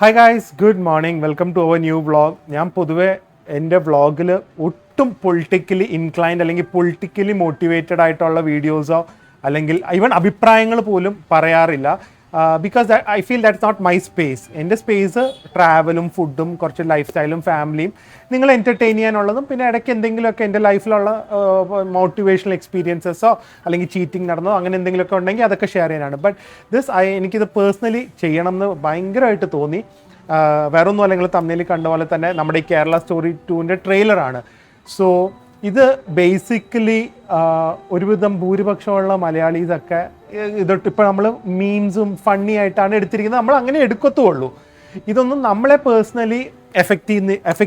Hi guys, good morning. Welcome to our new vlog. ഞാൻ പൊതുവെ എൻ്റെ വ്ളോഗിൽ ഒട്ടും പൊളിറ്റിക്കലി ഇൻക്ലൈൻഡ് അല്ലെങ്കിൽ പൊളിറ്റിക്കലി മോട്ടിവേറ്റഡ് ആയിട്ടുള്ള വീഡിയോസോ അല്ലെങ്കിൽ ഈവൻ അഭിപ്രായങ്ങൾ പോലും പറയാറില്ല. Because I feel that's not my space. എൻ്റെ സ്പേസ് ട്രാവലും ഫുഡും കുറച്ച് ലൈഫ് സ്റ്റൈലും ഫാമിലിയും നിങ്ങൾ എൻ്റർടൈൻ ചെയ്യാനുള്ളതും പിന്നെ ഇടയ്ക്ക് എന്തെങ്കിലുമൊക്കെ എൻ്റെ ലൈഫിലുള്ള മോട്ടിവേഷണൽ എക്സ്പീരിയൻസസോ അല്ലെങ്കിൽ ചീറ്റിംഗ് നടന്നോ അങ്ങനെ എന്തെങ്കിലുമൊക്കെ ഉണ്ടെങ്കിൽ അതൊക്കെ ഷെയർ ചെയ്യാനാണ്. ബട്ട് എനിക്കിത് പേഴ്സണലി ചെയ്യണം എന്ന് ഭയങ്കരമായിട്ട് തോന്നി. വേറൊന്നും അല്ലെങ്കിൽ തമ്മിൽ കണ്ട പോലെ തന്നെ നമ്മുടെ ഈ കേരള സ്റ്റോറി 2ൻ്റെ ട്രെയിലറാണ്. സോ ഇത് ബേസിക്കലി ഒരുവിധം ഭൂരിപക്ഷമുള്ള മലയാളീസൊക്കെ ഇതൊട്ട് ഇപ്പോൾ നമ്മൾ മീംസും ഫണ്ണി ആയിട്ടാണ് എടുത്തിരിക്കുന്നത്. നമ്മൾ അങ്ങനെ എടുക്കത്തുള്ളൂ. ഇതൊന്നും നമ്മളെ പേഴ്സണലി എഫക്റ്റ്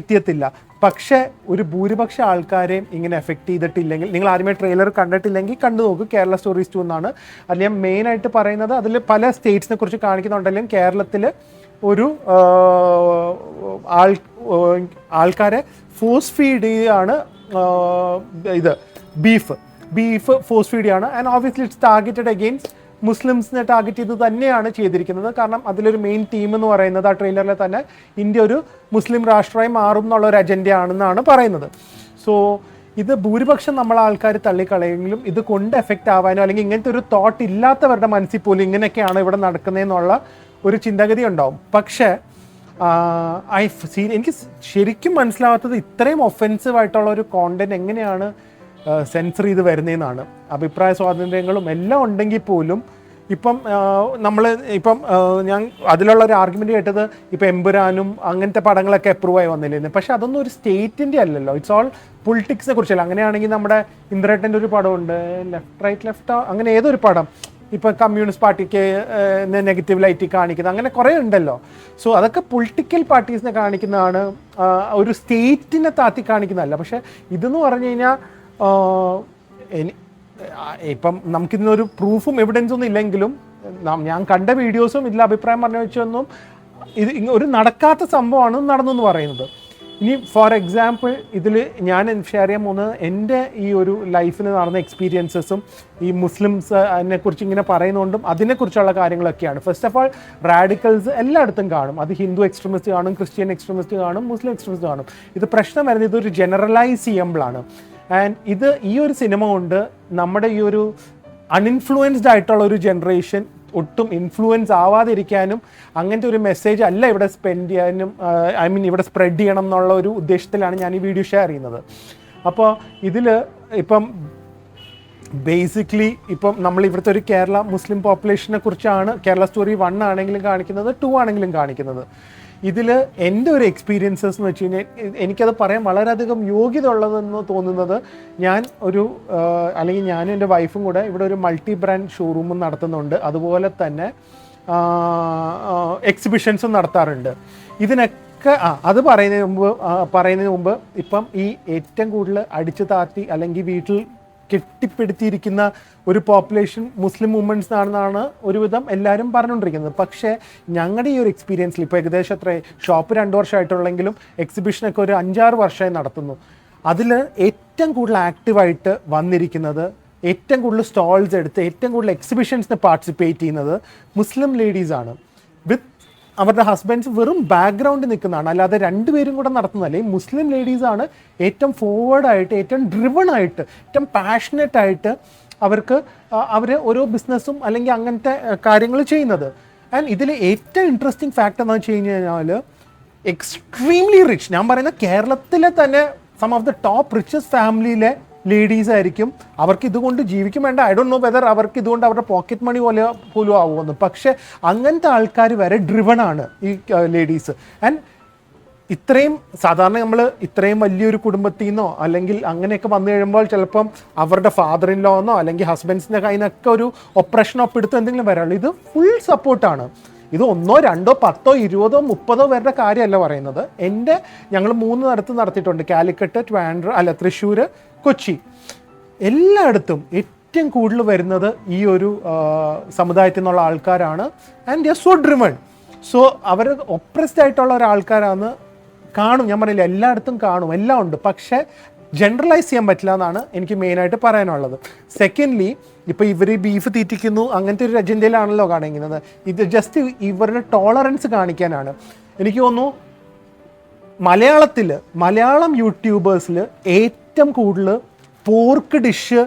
ചെയ്യത്തില്ല. പക്ഷേ ഒരു ഭൂരിപക്ഷ ആൾക്കാരെയും ഇങ്ങനെ എഫക്റ്റ് ചെയ്തിട്ടില്ലെങ്കിൽ, നിങ്ങൾ ആദ്യമേ ട്രെയിലർ കണ്ടിട്ടില്ലെങ്കിൽ കണ്ടു നോക്കൂ. കേരള സ്റ്റോറീസ് 2 എന്നാണ്. അതിൽ ഞാൻ മെയിനായിട്ട് പറയുന്നത്, അതിൽ പല സ്റ്റേറ്റ്സിനെ കുറിച്ച് കാണിക്കുന്നുണ്ടെങ്കിലും കേരളത്തിൽ ഒരു ആൾക്കാരെ ഫോഴ്സ് ഫീഡ് ചെയ്യുകയാണ്. ഇത് ബീഫ് ഫോഴ്സ് ഫീഡ് ചെയ്യാണ്. And obviously it's targeted against മുസ്ലിംസിനെ ടാർഗറ്റ് ചെയ്ത് തന്നെയാണ് ചെയ്തിരിക്കുന്നത്. കാരണം അതിലൊരു മെയിൻ ടീം എന്ന് പറയുന്നത് ആ ട്രെയിലറിൽ തന്നെ ഇന്ത്യ ഒരു മുസ്ലിം രാഷ്ട്രമായി മാറും എന്നുള്ള ഒരു അജണ്ടയാണെന്നാണ് പറയുന്നത്. സോ ഇത് ഭൂരിപക്ഷം നമ്മളെ ആൾക്കാർ തള്ളിക്കളയെങ്കിലും ഇത് കൊണ്ട് എഫക്റ്റ് ആവാനോ അല്ലെങ്കിൽ ഇങ്ങനത്തെ ഒരു തോട്ട് ഇല്ലാത്തവരുടെ മനസ്സിൽ പോലും ഇങ്ങനെയൊക്കെയാണ് ഇവിടെ നടക്കുന്നതെന്നുള്ള ഒരു ചിന്താഗതി ഉണ്ടാവും. പക്ഷേ എനിക്ക് ശരിക്കും മനസ്സിലാവാത്തത് ഇത്രയും ഒഫെൻസീവ് ആയിട്ടുള്ള ഒരു കോണ്ടന്റ് എങ്ങനെയാണ് സെൻസർ ചെയ്ത് വരുന്നതെന്നാണ്. അഭിപ്രായ സ്വാതന്ത്ര്യങ്ങളും എല്ലാം ഉണ്ടെങ്കിൽ പോലും ഞാൻ അതിലുള്ള ഒരു ആർഗ്യുമെൻ്റ് കേട്ടത് ഇപ്പം എമ്പുരാനും അങ്ങനത്തെ പടങ്ങളൊക്കെ അപ്രൂവ് ആയി വന്നില്ലായിരുന്നു. പക്ഷെ അതൊന്നും ഒരു സ്റ്റേറ്റിൻ്റെ അല്ലല്ലോ, ഇറ്റ്സ് ഓൾ പൊളിറ്റിക്സിനെ കുറിച്ചല്ല. അങ്ങനെയാണെങ്കിൽ നമ്മുടെ ഇന്ദ്രേട്ടൻ്റെ ഒരു പടമുണ്ട്, ലെഫ്റ്റ് അങ്ങനെ ഏതൊരു പടം ഇപ്പോൾ കമ്മ്യൂണിസ്റ്റ് പാർട്ടിക്ക് നെഗറ്റീവ് ലൈറ്റ് കാണിക്കുന്നത്, അങ്ങനെ കുറേ ഉണ്ടല്ലോ. സോ അതൊക്കെ പൊളിറ്റിക്കൽ പാർട്ടീസിനെ കാണിക്കുന്നതാണ്, ഒരു സ്റ്റേറ്റിനെ താത്തി കാണിക്കുന്നതല്ല. പക്ഷേ ഇതെന്ന് പറഞ്ഞു കഴിഞ്ഞാൽ ഇപ്പം നമുക്കിതിനൊരു പ്രൂഫും എവിഡൻസൊന്നും ഇല്ലെങ്കിലും ഞാൻ കണ്ട വീഡിയോസും ഇതിൽ അഭിപ്രായം പറഞ്ഞു വെച്ചൊന്നും ഇത് ഒരു നടക്കാത്ത സംഭവമാണ് നടന്നു എന്ന് പറയുന്നത്. ഇനി ഫോർ എക്സാമ്പിൾ ഇതിൽ ഞാൻ ഷെയർ ചെയ്യാൻ പോകുന്നത് എൻ്റെ ഈ ഒരു ലൈഫിൽ നടന്ന എക്സ്പീരിയൻസസും ഈ മുസ്ലിംസ് അതിനെക്കുറിച്ച് ഇങ്ങനെ പറയുന്നതുകൊണ്ടും അതിനെക്കുറിച്ചുള്ള കാര്യങ്ങളൊക്കെയാണ്. ഫസ്റ്റ് ഓഫ് ഓൾ, റാഡിക്കൽസ് എല്ലായിടത്തും കാണും. അത് ഹിന്ദു എക്സ്ട്രീമിസ്റ്റ് കാണും, ക്രിസ്ത്യൻ എക്സ്ട്രീമിസ്റ്റ് കാണും, മുസ്ലിം എക്സ്ട്രീമിസ്റ്റ് കാണും. ഇത് പ്രശ്നം വരുന്നത് ഇതൊരു ജനറലൈസ് ചെയ്യുമ്പോഴാണ്. ആൻഡ് ഇത് ഈ ഒരു സിനിമ കൊണ്ട് നമ്മുടെ ഈ ഒരു അൺഇൻഫ്ലുവൻസ്ഡ് ആയിട്ടുള്ള ഒരു ജനറേഷൻ ഒട്ടും ഇൻഫ്ലുവൻസ് ആവാതിരിക്കാനും അങ്ങനത്തെ ഒരു മെസ്സേജ് അല്ല ഇവിടെ സ്പെൻഡ് ചെയ്യാനും ഇവിടെ സ്പ്രെഡ് ചെയ്യണം എന്നുള്ള ഒരു ഉദ്ദേശത്തിലാണ് ഞാൻ ഈ വീഡിയോ ഷെയർ ചെയ്യുന്നത്. അപ്പോൾ ഇതിൽ ഇപ്പം ബേസിക്കലി നമ്മൾ ഇവിടുത്തെ ഒരു കേരള മുസ്ലിം പോപ്പുലേഷനെ കുറിച്ചാണ് കേരള സ്റ്റോറി 1 ആണെങ്കിലും കാണിക്കുന്നത്, 2 ആണെങ്കിലും കാണിക്കുന്നത്. ഇതിൽ എൻ്റെ ഒരു എക്സ്പീരിയൻസസ് എന്ന് വെച്ച് കഴിഞ്ഞാൽ എനിക്കത് പറയാൻ വളരെയധികം യോഗ്യത ഉള്ളതെന്ന് തോന്നുന്നത്, അല്ലെങ്കിൽ ഞാനും എൻ്റെ വൈഫും കൂടെ ഇവിടെ ഒരു മൾട്ടി ബ്രാൻഡ് ഷോറൂമും നടത്തുന്നുണ്ട്. അതുപോലെ തന്നെ എക്സിബിഷൻസും നടത്താറുണ്ട്. ഇതിനൊക്കെ അത് പറയുന്നതിന് മുമ്പ് ഇപ്പം ഈ ഏറ്റവും കൂടുതൽ അടിച്ചു താത്തി അല്ലെങ്കിൽ വീട്ടിൽ കെട്ടിപ്പിടുത്തിയിരിക്കുന്ന ഒരു പോപ്പുലേഷൻ മുസ്ലിം വുമൻസ് ആണെന്നാണ് ഒരുവിധം എല്ലാവരും പറഞ്ഞുകൊണ്ടിരിക്കുന്നത്. പക്ഷേ ഞങ്ങളുടെ ഈ ഒരു എക്സ്പീരിയൻസിൽ ഇപ്പോൾ ഏകദേശം ഷോപ്പ് 2 വർഷമായിട്ടുള്ളെങ്കിലും എക്സിബിഷനൊക്കെ ഒരു 5-6 വർഷമായി നടത്തുന്നു. അതിൽ ഏറ്റവും കൂടുതൽ ആക്റ്റീവായിട്ട് വന്നിരിക്കുന്നത്, ഏറ്റവും കൂടുതൽ സ്റ്റോൾസ് എടുത്ത് ഏറ്റവും കൂടുതൽ എക്സിബിഷൻസിന് പാർട്ടിസിപ്പേറ്റ് ചെയ്യുന്നത് മുസ്ലിം ലേഡീസാണ്. വിത്ത് അവരുടെ ഹസ്ബൻഡ്സ് വെറും ബാക്ക്ഗ്രൗണ്ടിൽ നിൽക്കുന്നതാണ്, അല്ലാതെ രണ്ടുപേരും കൂടെ നടത്തുന്നതല്ല. ഈ മുസ്ലിം ലേഡീസാണ് ഏറ്റവും ഫോർവേഡായിട്ട്, ഏറ്റവും ഡ്രിവൺ ആയിട്ട്, ഏറ്റവും പാഷനറ്റ് ആയിട്ട് അവർ ഓരോ ബിസിനസ്സും അല്ലെങ്കിൽ അങ്ങനത്തെ കാര്യങ്ങൾ ചെയ്യുന്നത്. ആൻഡ് ഇതിൽ ഏറ്റവും ഇൻട്രസ്റ്റിംഗ് ഫാക്ട് എന്താണെന്ന് വെച്ച് കഴിഞ്ഞാൽ എക്സ്ട്രീംലി റിച്ച്, ഞാൻ പറയുന്ന കേരളത്തിലെ തന്നെ some of the top richest ഫാമിലിയിലെ ലേഡീസ് ആയിരിക്കും. അവർക്ക് ഇതുകൊണ്ട് ജീവിക്കും വേണ്ട, ഐ ഡോണ്ട് നോ വെദർ അവർക്ക് ഇതുകൊണ്ട് അവരുടെ പോക്കറ്റ് മണി പോലും ആവുമെന്ന്. പക്ഷേ അങ്ങനത്തെ ആൾക്കാർ വരെ ഡ്രിവൺ ആണ് ഈ ലേഡീസ്. ആൻഡ് സാധാരണ നമ്മൾ ഇത്രയും വലിയൊരു കുടുംബത്തിൽ നിന്നോ അല്ലെങ്കിൽ അങ്ങനെയൊക്കെ വന്നു കഴിയുമ്പോൾ ചിലപ്പം അവരുടെ ഫാദർ ഇൻ ലോന്നോ അല്ലെങ്കിൽ ഹസ്ബൻഡ്സിൻ്റെ കയ്യിൽ നിന്നൊക്കെ ഒരു ഒപ്രഷനോ പിടുത്തോ എന്തെങ്കിലും വരാനുള്ളൂ. ഇത് ഫുൾ സപ്പോർട്ടാണ്. ഇത് 1, 2, 10, 20, 30 പേരുടെ കാര്യമല്ല പറയുന്നത്. ഞങ്ങൾ 3 നടത്തിയിട്ടുണ്ട്. കാലിക്കറ്റ്, തൃശ്ശൂർ, കൊച്ചി. എല്ലായിടത്തും ഏറ്റവും കൂടുതൽ വരുന്നത് ഈ ഒരു സമുദായത്തിൽ നിന്നുള്ള ആൾക്കാരാണ്. And they are so driven. So അവർ ഒപ്രസ്ഡ് ആയിട്ടുള്ള ഒരാൾക്കാരാണ്. ഞാൻ പറയില്ല, എല്ലായിടത്തും കാണും, എല്ലാം ഉണ്ട്. പക്ഷേ ജനറലൈസ് ചെയ്യാൻ പറ്റില്ല എന്നാണ് എനിക്ക് മെയിനായിട്ട് പറയാനുള്ളത്. സെക്കൻഡ്ലി, ഇപ്പോൾ ഇവർ ബീഫ് തീറ്റിക്കുന്നു അങ്ങനത്തെ ഒരു അജണ്ടയിലാണല്ലോ കാണിക്കുന്നത്. ഇത് ജസ്റ്റ് ഇവരുടെ ടോളറൻസ് കാണിക്കാനാണ്. എനിക്ക് തോന്നുന്നു മലയാളം യൂട്യൂബേഴ്സിൽ ഏറ്റവും കൂടുതൽ പോർക്ക് ഡിഷ്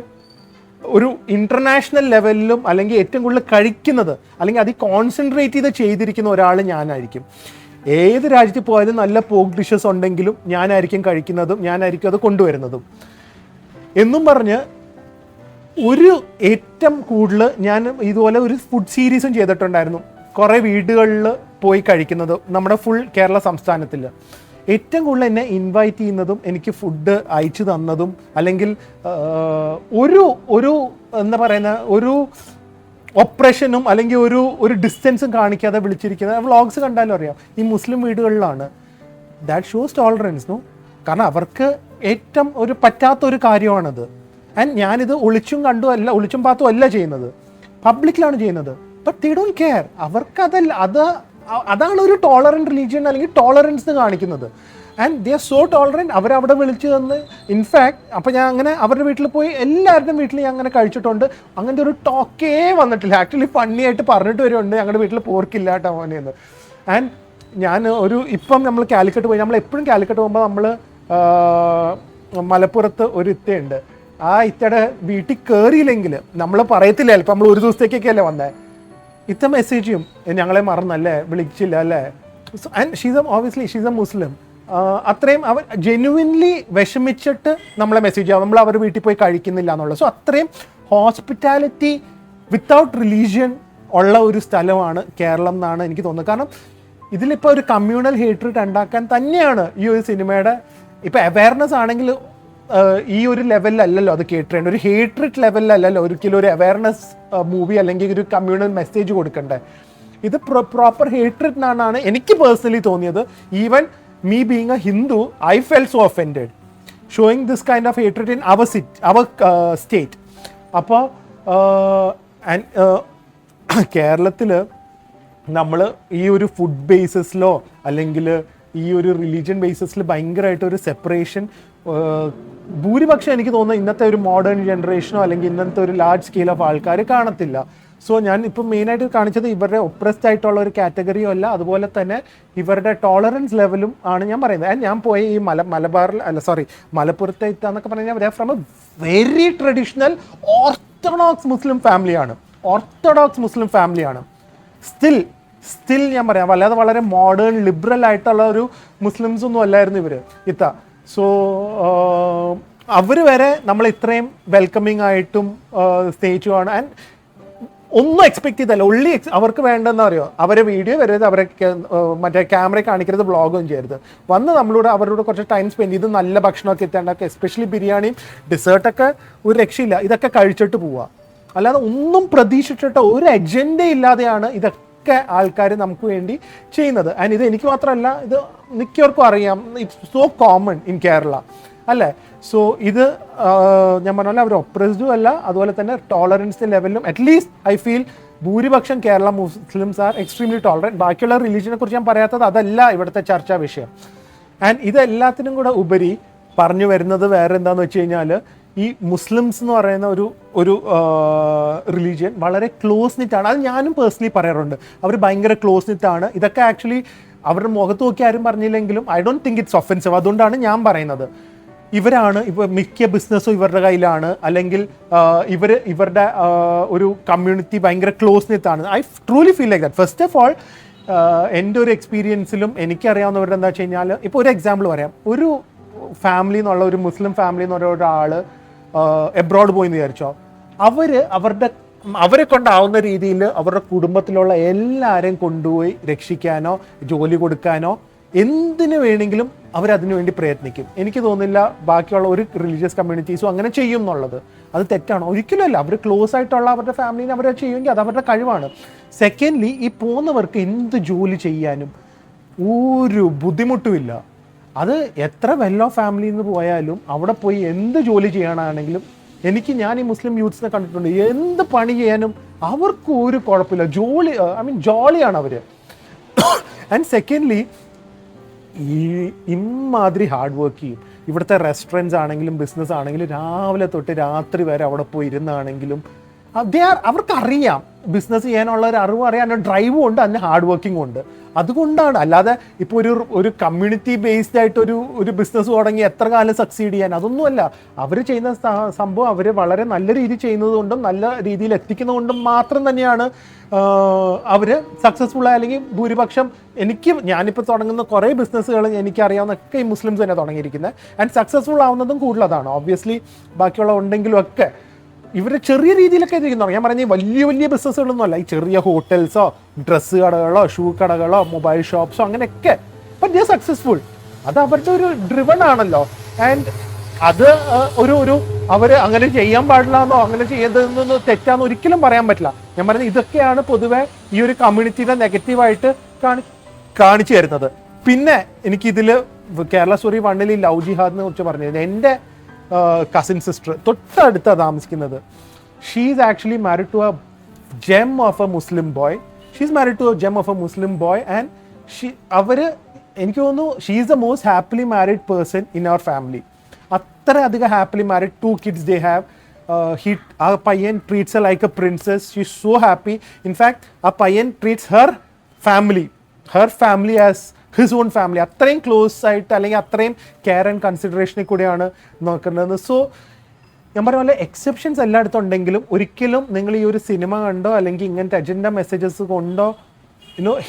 ഒരു ഇൻ്റർനാഷണൽ ലെവലിലും അല്ലെങ്കിൽ ഏറ്റവും കൂടുതൽ കഴിക്കുന്നത് അല്ലെങ്കിൽ അതിൽ കോൺസെൻട്രേറ്റ് ചെയ്തിരിക്കുന്ന ഒരാൾ ഞാനായിരിക്കും. ഏത് രാജ്യത്ത് പോയാലും നല്ല പോർക്ക് ഡിഷസ് ഉണ്ടെങ്കിലും ഞാനായിരിക്കും കഴിക്കുന്നതും ഞാനായിരിക്കും അത് കൊണ്ടുവരുന്നതും എന്നും പറഞ്ഞ് ഒരു ഏറ്റവും കൂടുതൽ ഞാൻ ഇതുപോലെ ഒരു ഫുഡ് സീരീസും ചെയ്തിട്ടുണ്ടായിരുന്നു. കുറേ വീടുകളിൽ പോയി കഴിക്കുന്നത് നമ്മുടെ ഫുൾ കേരള സംസ്ഥാനത്തിൽ. ഏറ്റവും കൂടുതൽ എന്നെ ഇൻവൈറ്റ് ചെയ്യുന്നതും എനിക്ക് ഫുഡ് അയച്ചു തന്നതും അല്ലെങ്കിൽ ഒരു എന്താ പറയുന്ന ഒരു ഓപ്പറേഷനും അല്ലെങ്കിൽ ഒരു ഡിസ്റ്റൻസും കാണിക്കാതെ വിളിച്ചിരിക്കുന്നത് വ്ളോഗ്സ് കണ്ടാലും അറിയാം ഈ മുസ്ലിം വീടുകളിലാണ്. That shows tolerance no. കാരണം അവർക്ക് ഏറ്റവും ഒരു പറ്റാത്തൊരു കാര്യമാണത്. ആൻഡ് ഞാനിത് ഒളിച്ചും പാത്തും അല്ല ചെയ്യുന്നത്, പബ്ലിക്കിലാണ് ചെയ്യുന്നത്. But they don't care. അവർക്കതല്ല, അതാണ് ഒരു ടോളറൻറ്റ് റിലീജിയൻ അല്ലെങ്കിൽ ടോളറൻസ് കാണിക്കുന്നത്. And they are so tolerant. അവരവിടെ വിളിച്ച് തന്ന് ഇൻഫാക്ട് അപ്പോൾ ഞാൻ അങ്ങനെ അവരുടെ വീട്ടിൽ പോയി എല്ലാവരുടെയും വീട്ടിൽ ഞാൻ അങ്ങനെ കഴിച്ചിട്ടുണ്ട്. അങ്ങനത്തെ ഒരു ടോക്കേ വന്നിട്ടില്ല. ആക്ച്വലി ഫണ്ണി ആയിട്ട് പറഞ്ഞിട്ട് വരുന്നുണ്ട് ഞങ്ങളുടെ വീട്ടിൽ പോർക്കില്ല കേട്ടോ മോനെന്ന്. ആൻഡ് ഞാൻ ഇപ്പം നമ്മൾ കാലിക്കറ്റ് പോയി, നമ്മൾ എപ്പോഴും കാലിക്കറ്റ് പോകുമ്പോൾ നമ്മൾ മലപ്പുറത്ത് ഒരു ഇത്തയുണ്ട്. ആ ഇത്തയുടെ വീട്ടിൽ കയറിയില്ലെങ്കിൽ നമ്മൾ പറയത്തില്ല, ചിലപ്പോൾ നമ്മൾ ഒരു ദിവസത്തേക്കൊക്കെ അല്ലേ വന്നേ, ഇത്ത മെസ്സേജ് ചെയ്യും, ഞങ്ങളെ മറന്നല്ലേ, വിളിച്ചില്ല അല്ലേ. And obviously she's a Muslim. അത്രയും അവർ ജെന്യുവിൻലി വിഷമിച്ചിട്ട് നമ്മളെ മെസ്സേജ് ചെയ്യാം, നമ്മൾ അവരുടെ വീട്ടിൽ പോയി കഴിക്കുന്നില്ല എന്നുള്ളത്. സോ അത്രയും ഹോസ്പിറ്റാലിറ്റി വിത്തൗട്ട് റിലീജിയൻ ഉള്ള ഒരു സ്ഥലമാണ് കേരളം എന്നാണ് എനിക്ക് തോന്നുന്നത്. കാരണം ഇതിലിപ്പോൾ ഒരു കമ്മ്യൂണൽ ഹേറ്റ്രിഡ് ഉണ്ടാക്കാൻ തന്നെയാണ് ഈ ഒരു സിനിമയുടെ ഇപ്പോൾ അവയർനെസ് ആണെങ്കിൽ ഈ ഒരു ലെവലിലല്ലല്ലോ അത് കേട്ടിട്ടുണ്ട്. ഒരു ഹേറ്റ്രിഡ് ലെവലിലല്ലല്ലോ ഒരിക്കലും ഒരു അവയർനെസ് മൂവി അല്ലെങ്കിൽ ഒരു കമ്മ്യൂണൽ മെസ്സേജ് കൊടുക്കണ്ടേ. ഇത് പ്രോപ്പർ ഹേറ്റ്രിഡ് എന്നാണ് എനിക്ക് പേഴ്സണലി തോന്നിയത്. Even me being a Hindu, I felt so offended showing this kind of hatred in our state. അപ്പോൾ കേരളത്തിൽ നമ്മൾ ഈ ഒരു ഫുഡ് ബേസിസിലോ അല്ലെങ്കിൽ ഈ ഒരു റിലീജിയൻ ബേസിസിൽ ഭയങ്കരമായിട്ടൊരു സെപ്പറേഷൻ ഭൂരിപക്ഷം എനിക്ക് തോന്നുന്നു ഇന്നത്തെ ഒരു മോഡേൺ ജനറേഷനോ അല്ലെങ്കിൽ ഇന്നത്തെ ഒരു ലാർജ് സ്കെയിൽ ഓഫ് ആൾക്കാർ കാണത്തില്ല. സോ ഞാൻ ഇപ്പം മെയിനായിട്ട് കാണിച്ചത് ഇവരുടെ ഒപ്രസ്ഡ് ആയിട്ടുള്ള ഒരു കാറ്റഗറിയും അല്ല, അതുപോലെ തന്നെ ഇവരുടെ ടോളറൻസ് ലെവലും ആണ് ഞാൻ പറയുന്നത്. ഞാൻ പോയ ഈ മലപ്പുറത്തെ എന്നൊക്കെ പറഞ്ഞു കഴിഞ്ഞാൽ from a very traditional orthodox Muslim ഫാമിലിയാണ്. സ്റ്റിൽ ഞാൻ പറയാം, അല്ലാതെ വളരെ മോഡേൺ ലിബറൽ ആയിട്ടുള്ള ഒരു മുസ്ലിംസ് ഒന്നും അല്ലായിരുന്നു ഇവർ ഇത്ത. സോ അവർ വരെ നമ്മൾ ഇത്രയും വെൽക്കമിങ് ആയിട്ടും സ്നേഹിച്ചുമാണ്. ആൻഡ് ഒന്നും എക്സ്പെക്ട് ചെയ്തല്ല, അവർക്ക് വേണ്ടെന്ന് അറിയോ, അവരെ വീഡിയോ വരരുത്, അവരെ മറ്റേ ക്യാമറ കാണിക്കരുത്, വ്ളോഗും ചെയ്യരുത്, വന്ന് അവരോട് കുറച്ച് ടൈം സ്പെൻഡ് ചെയ്ത് നല്ല ഭക്ഷണമൊക്കെ എത്താണ്ടൊക്കെ, എസ്പെഷ്യലി ബിരിയാണിയും ഡെസേർട്ടൊക്കെ ഒരു രക്ഷയില്ല, ഇതൊക്കെ കഴിച്ചിട്ട് പോവുക. അല്ലാതെ ഒന്നും പ്രതീക്ഷിച്ചിട്ട് ഒരു അജണ്ട ഇല്ലാതെയാണ് ഇതൊക്കെ ആൾക്കാർ നമുക്ക് വേണ്ടി ചെയ്യുന്നത്. ആൻഡ് ഇത് എനിക്ക് മാത്രമല്ല, ഇത് മിക്കവർക്കും അറിയാം. It's so common in Kerala അല്ലേ. സോ ഇത് ഞാൻ പറഞ്ഞ അവർ ഒപ്രസ്ഡും അല്ല, അതുപോലെ തന്നെ ടോളറൻസ് ലെവലിലും അറ്റ്ലീസ്റ്റ് ഐ ഫീൽ ഭൂരിപക്ഷം Kerala Muslims R extremely tolerant. ബാക്കിയുള്ള റിലീജിയനെ കുറിച്ച് ഞാൻ പറയാത്തത് അതല്ല ഇവിടുത്തെ ചർച്ചാ വിഷയം. ആൻഡ് ഇതെല്ലാത്തിനും കൂടെ ഉപരി പറഞ്ഞു വരുന്നത് വേറെ എന്താണെന്ന് വെച്ച് കഴിഞ്ഞാൽ, ഈ മുസ്ലിംസ് എന്ന് പറയുന്ന ഒരു റിലീജിയൻ വളരെ ക്ലോസ് നിറ്റാണ്. അത് ഞാനും പേഴ്സണലി പറയാറുണ്ട്, അവർ ഭയങ്കര ക്ലോസ് നിറ്റാണ്. ഇതൊക്കെ ആക്ച്വലി അവരുടെ മുഖത്ത് നോക്കി ആരും പറഞ്ഞില്ലെങ്കിലും I don't think it's offensive. അതുകൊണ്ടാണ് ഞാൻ പറയുന്നത്. ഇവരാണ് ഇപ്പോൾ മിക്ക ബിസിനസ്സും ഇവരുടെ കയ്യിലാണ്, അല്ലെങ്കിൽ ഇവരുടെ ഒരു കമ്മ്യൂണിറ്റി ഭയങ്കര ക്ലോസ് നിറ്റാണ്. I truly feel like that. First of all എൻ്റെ ഒരു എക്സ്പീരിയൻസിലും എനിക്കറിയാവുന്നവരുടെ എന്താ വെച്ച് കഴിഞ്ഞാൽ, ഇപ്പോൾ ഒരു എക്സാമ്പിൾ പറയാം. ഒരു ഫാമിലി എന്നുള്ള ഒരു മുസ്ലിം ഫാമിലി എന്ന് പറയുന്ന ഒരാൾ എബ്രോഡ് പോയി എന്ന് വിചാരിച്ചോ, അവരെ കൊണ്ടാവുന്ന രീതിയിൽ അവരുടെ കുടുംബത്തിലുള്ള എല്ലാവരെയും കൊണ്ടുപോയി രക്ഷിക്കാനോ ജോലി കൊടുക്കാനോ എന്തിനു വേണമെങ്കിലും അവരതിനു വേണ്ടി പ്രയത്നിക്കും. എനിക്ക് തോന്നുന്നില്ല ബാക്കിയുള്ള ഒരു റിലീജിയസ് കമ്മ്യൂണിറ്റീസും അങ്ങനെ ചെയ്യും എന്നുള്ളത്. അത് തെറ്റാണോ? ഒരിക്കലും അല്ല. അവർ ക്ലോസ് ആയിട്ടുള്ള അവരുടെ ഫാമിലിനെ അവരെ ചെയ്യുമെങ്കിൽ അത് അവരുടെ കഴിവാണ്. സെക്കൻഡ്ലി, ഈ പോകുന്നവർക്ക് എന്ത് ജോലി ചെയ്യാനും ഒരു ബുദ്ധിമുട്ടുമില്ല. അത് എത്ര വെൽ ഓഫ് ഫാമിലിയിൽ നിന്ന് പോയാലും അവിടെ പോയി എന്ത് ജോലി ചെയ്യാനാണെങ്കിലും, ഞാൻ ഈ മുസ്ലിം യൂത്ത്സിനെ കണ്ടിട്ടുണ്ട്, എന്ത് പണി ചെയ്യാനും അവർക്ക് ഒരു കുഴപ്പമില്ല. ജോളിയാണ് അവർ. ആൻഡ് സെക്കൻഡ്ലി, ഈ ഇമാതിരി ഹാർഡ് വർക്ക് ചെയ്യും. ഇവിടുത്തെ റെസ്റ്റോറൻറ്റ്സ് ആണെങ്കിലും ബിസിനസ് ആണെങ്കിലും രാവിലെ തൊട്ട് രാത്രി വരെ അവിടെ പോയി ഇരുന്നാണെങ്കിലും അവർക്കറിയാം ബിസിനസ് ചെയ്യാനുള്ള ഒരു അറിവ് അറിയാൻ, ഡ്രൈവും ഉണ്ട്, അതിന് ഹാർഡ് വർക്കിംഗും ഉണ്ട്. അതുകൊണ്ടാണ്. അല്ലാതെ ഇപ്പോൾ ഒരു കമ്മ്യൂണിറ്റി ബേസ്ഡ് ആയിട്ട് ഒരു ബിസിനസ് തുടങ്ങി എത്ര കാലം സക്സീഡ് ചെയ്യാൻ, അതൊന്നുമല്ല. അവർ ചെയ്യുന്ന സംഭവം അവർ വളരെ നല്ല രീതിയിൽ ചെയ്യുന്നത് കൊണ്ടും നല്ല രീതിയിൽ എത്തിക്കുന്നത് കൊണ്ടും മാത്രം തന്നെയാണ് അവർ സക്സസ്ഫുൾ. അല്ലെങ്കിൽ ഭൂരിപക്ഷം ഞാനിപ്പോൾ തുടങ്ങുന്ന കുറേ ബിസിനസ്സുകൾ എനിക്കറിയാവുന്നൊക്കെ ഈ മുസ്ലിംസ് തന്നെ തുടങ്ങിയിരിക്കുന്നത്. ആൻഡ് സക്സസ്ഫുൾ ആവുന്നതും കൂടുതലതാണ്. ഓബ്വിയസ്ലി ബാക്കിയുള്ള ഉണ്ടെങ്കിലും ഒക്കെ ഇവർ ചെറിയ രീതിയിലൊക്കെ ഇരിക്കുന്നു. ഞാൻ പറഞ്ഞ വലിയ വലിയ ബിസിനസ്സുകളൊന്നും അല്ല, ഈ ചെറിയ ഹോട്ടൽസോ ഡ്രസ്സ് കടകളോ ഷൂ കടകളോ മൊബൈൽ ഷോപ്സോ അങ്ങനെയൊക്കെ. But they are successful. അത് അവരുടെ ഒരു ഡ്രിവൺ ആണല്ലോ. ആൻഡ് അത് അവർ അങ്ങനെ ചെയ്യാൻ പാടില്ലെന്നോ അങ്ങനെ ചെയ്തതെന്നോ തെറ്റാന്നോ ഒരിക്കലും പറയാൻ പറ്റില്ല. ഞാൻ പറഞ്ഞത് ഇതൊക്കെയാണ് പൊതുവെ ഈ ഒരു കമ്മ്യൂണിറ്റിയുടെ നെഗറ്റീവായിട്ട് കാണിച്ചു തരുന്നത്. പിന്നെ എനിക്കിതിൽ കേരള സ്റ്റോറി 1 ലവ് ജിഹാദിനെ കുറിച്ച് പറഞ്ഞിരുന്നു. എൻ്റെ കസിൻ സിസ്റ്റർ തൊട്ടടുത്താണ് താമസിക്കുന്നത്. She is actually married to a gem of a Muslim boy. And എനിക്ക് തോന്നുന്നു she is the most happily married person in our family. അത്ര അധികം happily married. 2 kids they have. ആ പയ്യൻ treats a like a princess. She is so happy. In fact ആ പയ്യൻ treats her family as his own family. അത്രയും close ആയിട്ട് അല്ലെങ്കിൽ അത്രയും കെയർ ആൻഡ് കൺസിഡറേഷനിൽ കൂടെയാണ് നോക്കുന്നത്. സോ ഞാൻ പറഞ്ഞ പോലെ എക്സെപ്ഷൻസ് എല്ലായിടത്തും ഉണ്ടെങ്കിലും ഒരിക്കലും നിങ്ങൾ ഈ ഒരു സിനിമ കണ്ടോ അല്ലെങ്കിൽ ഇങ്ങനത്തെ അജണ്ട മെസ്സേജസ് കൊണ്ടോ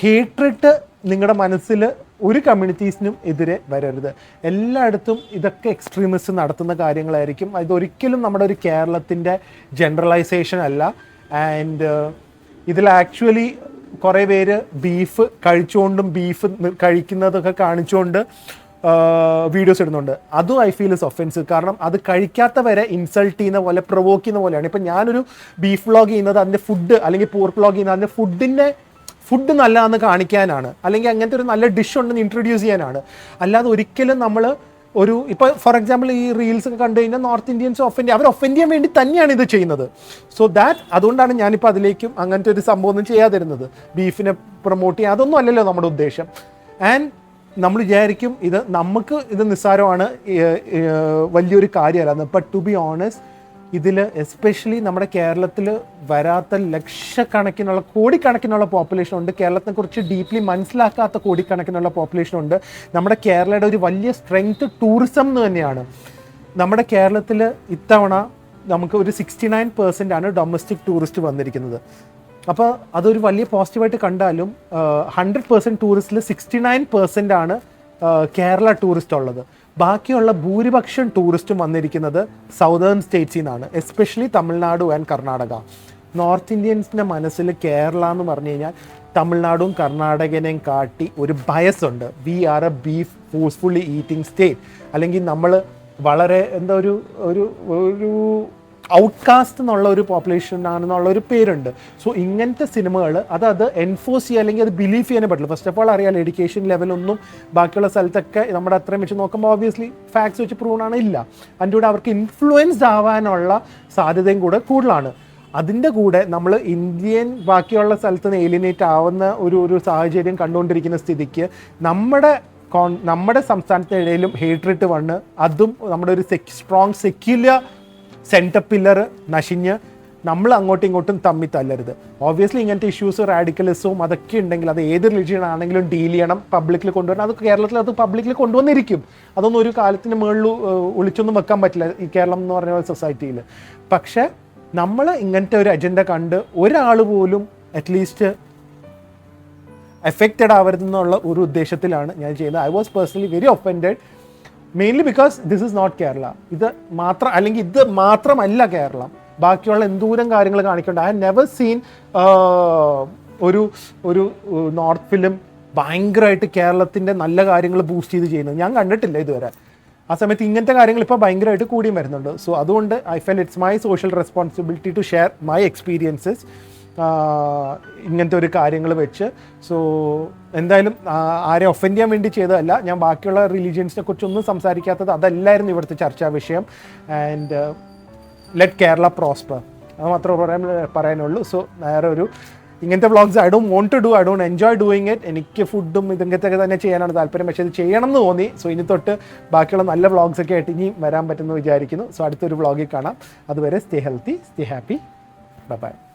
ഹേറ്റ്രിട്ട് നിങ്ങളുടെ മനസ്സിൽ ഒരു കമ്മ്യൂണിറ്റീസിനും എതിരെ വരരുത്. എല്ലായിടത്തും ഇതൊക്കെ എക്സ്ട്രീമിസ്റ്റ് നടത്തുന്ന കാര്യങ്ങളായിരിക്കും. ഇതൊരിക്കലും നമ്മുടെ ഒരു കേരളത്തിൻ്റെ ജനറലൈസേഷൻ അല്ല. ആൻഡ് ഇതിൽ ആക്ച്വലി കുറേ പേര് ബീഫ് കഴിച്ചുകൊണ്ടും ബീഫ് കഴിക്കുന്നതൊക്കെ കാണിച്ചുകൊണ്ട് വീഡിയോസ് ഇടുന്നുണ്ട്. അതും ഐ ഫീൽ ഇസ് ഒഫെൻസീവ്. കാരണം അത് കഴിക്കാത്തവരെ ഇൻസൾട്ട് ചെയ്യുന്ന പോലെ പ്രൊവോക്ക് ചെയ്യുന്ന പോലെയാണ്. ഇപ്പം ഞാനൊരു ബീഫ് വ്ളോഗ് ചെയ്യുന്നത് അതിൻ്റെ ഫുഡ് അല്ലെങ്കിൽ പോർക്ക് വ്ളോഗ് ചെയ്യുന്നത് അതിൻ്റെ ഫുഡ് നല്ലതാണെന്ന് കാണിക്കാനാണ്, അല്ലെങ്കിൽ അങ്ങനത്തെ ഒരു നല്ല ഡിഷ് ഉണ്ടെന്ന് ഇൻട്രൊഡ്യൂസ് ചെയ്യാനാണ്. അല്ലാതെ ഒരിക്കലും നമ്മൾ ഇപ്പോൾ ഫോർ എക്സാമ്പിൾ ഈ റീൽസ് ഒക്കെ കണ്ടു കഴിഞ്ഞാൽ നോർത്ത് ഇന്ത്യൻസ് അവർ ഒഫെൻഡ് ചെയ്യാൻ വേണ്ടി തന്നെയാണ് ഇത് ചെയ്യുന്നത്. സോ അതുകൊണ്ടാണ് ഞാനിപ്പോൾ അതിലേക്കും അങ്ങനത്തെ ഒരു സംഭവം ഒന്നും ചെയ്യാതിരുന്നത്. ബീഫിനെ പ്രൊമോട്ട് ചെയ്യുക അതൊന്നും അല്ലല്ലോ നമ്മുടെ ഉദ്ദേശം. ആൻഡ് നമ്മൾ വിചാരിക്കും നമുക്ക് ഇത് നിസ്സാരമാണ്, വലിയൊരു കാര്യമല്ല. ബട്ട് ടു ബി ഓണസ്റ്റ് ഇതിൽ എസ്പെഷ്യലി നമ്മുടെ കേരളത്തിൽ വരാത്ത ലക്ഷക്കണക്കിനുള്ള കോടിക്കണക്കിനുള്ള പോപ്പുലേഷൻ ഉണ്ട്. കേരളത്തെക്കുറിച്ച് ഡീപ്ലി മനസ്സിലാക്കാത്ത കോടിക്കണക്കിനുള്ള പോപ്പുലേഷൻ ഉണ്ട്. നമ്മുടെ കേരളയുടെ ഒരു വലിയ സ്ട്രെങ്ത് ടൂറിസം എന്ന് തന്നെയാണ്. നമ്മുടെ കേരളത്തിൽ ഇത്തവണ നമുക്ക് ഒരു 69% ആണ് ഡൊമസ്റ്റിക് ടൂറിസ്റ്റ് വന്നിരിക്കുന്നത്. അപ്പോൾ അതൊരു വലിയ പോസിറ്റീവായിട്ട് കണ്ടാലും 100% ടൂറിസ്റ്റിൽ 69% ആണ് കേരള ടൂറിസ്റ്റ് ഉള്ളത്. ബാക്കിയുള്ള ഭൂരിപക്ഷം ടൂറിസ്റ്റും വന്നിരിക്കുന്നത് സൗതേൺ സ്റ്റേറ്റ്സിൽ നിന്നാണ്, especially Tamil Nadu and Karnataka. North ഇന്ത്യൻസിൻ്റെ മനസ്സിൽ കേരള എന്ന് പറഞ്ഞു കഴിഞ്ഞാൽ തമിഴ്നാടും കർണാടകനെയും കാട്ടി ഒരു ബയസ് ഉണ്ട്. We are a beef forcefully eating state, അല്ലെങ്കിൽ നമ്മൾ വളരെ ഒരു ഔട്ട്കാസ്റ്റ് എന്നുള്ള ഒരു പോപ്പുലേഷൻ ആണെന്നുള്ള ഒരു പേരുണ്ട്. സോ ഇങ്ങനത്തെ സിനിമകൾ അത് എൻഫോഴ്സ് ചെയ്യുക അല്ലെങ്കിൽ അത് ബിലീവ് ചെയ്യാനേ പറ്റില്ല. ഫസ്റ്റ് ഓഫ് ഓൾ അറിയാലോ എഡ്യൂക്കേഷൻ ലെവലൊന്നും ബാക്കിയുള്ള സ്ഥലത്തൊക്കെ നമ്മുടെ അത്രയും വെച്ച് നോക്കുമ്പോൾ ഓബ്വിയസ്ലി ഫാക്ട്സ് വെച്ച് പ്രൂവ് ആണ് ഇല്ല. അതിൻ്റെ കൂടെ അവർക്ക് ഇൻഫ്ലുവൻസ്ഡ് ആവാനുള്ള സാധ്യതയും കൂടെ കൂടുതലാണ്. അതിൻ്റെ കൂടെ നമ്മൾ ഇന്ത്യൻ ബാക്കിയുള്ള സ്ഥലത്ത് നിന്ന് ഏലിയനേറ്റ് ആവുന്ന ഒരു സാഹചര്യം കണ്ടുകൊണ്ടിരിക്കുന്ന സ്ഥിതിക്ക് നമ്മുടെ സംസ്ഥാനത്തിനിടയിലും ഹേറ്റ്രിട്ട് വന്ന് അതും നമ്മുടെ ഒരു സ്ട്രോങ് സെക്യുലർ സെൻറ്റർ പില്ലർ നശിഞ്ഞ് നമ്മൾ അങ്ങോട്ടും ഇങ്ങോട്ടും തമ്മിൽ തല്ലരുത്. ഓബ്വിയസ്ലി ഇങ്ങനത്തെ ഇഷ്യൂസ് റാഡിക്കലിസവും അതൊക്കെ ഉണ്ടെങ്കിൽ അത് ഏത് റിലീജിയൻ ആണെങ്കിലും ഡീൽ ചെയ്യണം, പബ്ലിക്കിൽ കൊണ്ടുവരണം. അത് കേരളത്തിൽ അത് പബ്ലിക്കിൽ കൊണ്ടുവന്നിരിക്കും. അതൊന്നും ഒരു കാലത്തിന് മുകളിൽ ഒളിച്ചൊന്നും വെക്കാൻ പറ്റില്ല ഈ കേരളം എന്ന് പറഞ്ഞ സൊസൈറ്റിയിൽ. പക്ഷേ നമ്മൾ ഇങ്ങനത്തെ ഒരു അജണ്ട കണ്ട് ഒരാൾ പോലും അറ്റ്ലീസ്റ്റ് എഫക്റ്റഡ് ആവരുതെന്നുള്ള ഒരു ഉദ്ദേശത്തിലാണ് ഞാൻ ചെയ്യുന്നത്. I was personally very offended, mainly because this is not Kerala. ഇത് മാത്രമല്ല കേരളം. ബാക്കിയുള്ള എന്തോരം കാര്യങ്ങൾ കാണിക്കുന്നുണ്ട്. ഐ ഹാവ് നെവർ സീൻ ഒരു നോർത്ത് ഫിലിം ഭയങ്കരമായിട്ട് കേരളത്തിൻ്റെ നല്ല കാര്യങ്ങൾ ബൂസ്റ്റ് ചെയ്ത് ചെയ്യുന്നത് ഞാൻ കണ്ടിട്ടില്ല ഇതുവരെ. ആ സമയത്ത് ഇങ്ങനത്തെ കാര്യങ്ങൾ ഇപ്പോൾ ഭയങ്കരമായിട്ട് കൂടിയും വരുന്നുണ്ട്. സോ അതുകൊണ്ട് I felt it's my social responsibility to share my experiences ഇങ്ങനത്തെ ഒരു കാര്യങ്ങൾ വെച്ച്. സോ എന്തായാലും ആരെ ഒഫൻഡ് ചെയ്യാൻ വേണ്ടി ചെയ്തതല്ല. ഞാൻ ബാക്കിയുള്ള റിലീജിയൻസിനെ കുറിച്ചൊന്നും സംസാരിക്കാത്തത് അതല്ലായിരുന്നു ഇവിടുത്തെ ചർച്ചാ വിഷയം. ആൻഡ് ലെറ്റ് കേരള പ്രോസ്പർ, അത് മാത്രമേ പറയാനുള്ളൂ. സോ വേറെ ഇങ്ങനത്തെ vlogs I don't enjoy doing it. എനിക്ക് ഫുഡും ഇങ്ങനത്തെ തന്നെ ചെയ്യാനാണ് താല്പര്യം. പക്ഷേ ഇത് ചെയ്യണം എന്ന് തോന്നി. സോ ഇനി തൊട്ട് ബാക്കിയുള്ള നല്ല വ്ളോഗ്സൊക്കെ ആയിട്ട് ഇനി വരാൻ പറ്റുമെന്ന് വിചാരിക്കുന്നു. സോ അടുത്തൊരു വ്ളോഗിൽ കാണാം. അതുവരെ stay healthy, stay happy. By.